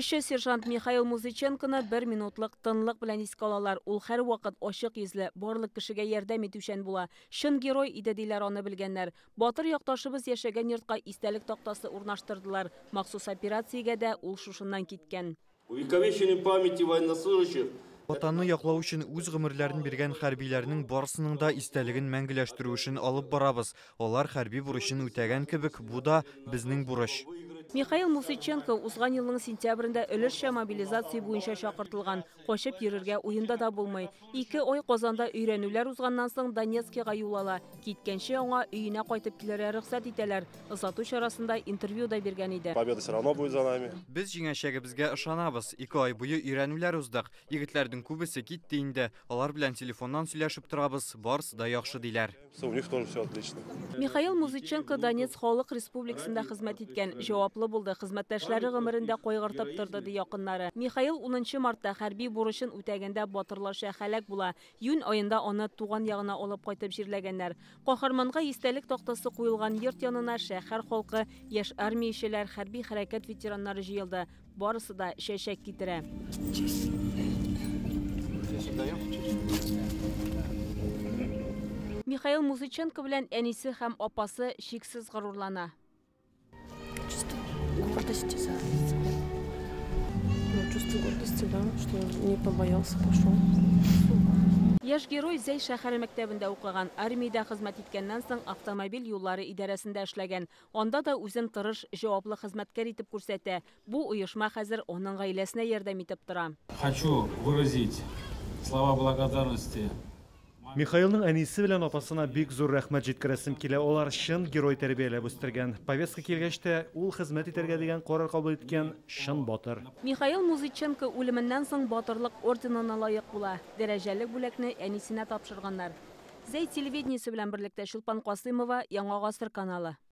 Кеше сержант Михаил Музыченконы 1 минутлык тынлык белән искә алалар. Ул һәрвакыт ачык йөзле, барлык кешегә ярдәм итүчән була. Шын герой иде диләр аны белгәннәр. Батыр якташыбыз яшәгән йортка истәлек тактасы урнаштырдылар. Махсус операциягә дә ул шушыннан киткән. Увековечение памяти военнослужащих. Ватанны яклау өчен үз гомерләрен биргән хәрбиләрнең барысының да истәлеген мәңгеләштерү өчен алып барабыз. Алар хәрби бурычын үтәгән кебек, бу да безнең бурыч. Михаил Музыченко узган елның сентябрендә өлешчә мобилизация буенча чакыртылган. Качып йөрергә уенда да булмый. 2 ай Казанда өйрәнүләр узганнан соң Донецкига юл ала. Киткәнче аңа өенә кайтып килергә рөхсәт итәләр. Озату чарасында интервью да биргән иде. Победа все равно будет за нами. Без җиңәчәгебезгә ышанабыз. 2 ай буе өйрәнүләр уздык. Егетләрнең күбесе китте инде. Алар белән телефоннан сөйләшеп торабыз. Барысы да яхшы диләр. У них тоже все отлично. Михаил Музыченко Донецк Халык Республикасында хезмәт иткән. Җаваплы булды. Хезмәттәшләре гомерендә кайгыртып торды ди якыннары. Михаил 10 мартта хәрби бурычын үтәгәндә батырларча һәлак була. Июнь аенда аны туган ягына алып кайтып җирләгәннәр. Каһарманга истәлек тактасы куелган йорт янына шәһәр халкы, яшь армиячеләр, хәрби хәрәкәт ветераннары җыелды. Барысы да чәчәк китерә. Михаил Музыченко белән әнисе һәм апасы шиксез горурлана. Гордости за себя. Чувство гордости, да, что не побоялся, пошел. Яшь герой Зәй шәһәре мәктәбендә укыган, армиядә хезмәт иткәннән соң автомобиль юллары идарәсендә эшләгән. Анда да үзен тырыш, җаваплы хезмәткәр итеп күрсәтә. Бу оешма хәзер аның гаиләсенә ярдәм итеп тора. Хочу выразить слова благодарности. Михаилның әнисе белән апасына бик зур рәхмәт җиткерәсем килә. Алар чын герой тәрбияләп үстергән. Повестка килгәч тә ул хезмәт итәргә дигән карар кабул иткән чын батыр. Михаил Музыченко үлеменнән соң батырлык орденына лаек була. Дәрәҗәле бүләкне әнисенә тапшырганнар. Зәй телевидениесе белән берлектә Шулпан Касыймова, Яңа гасыр каналы.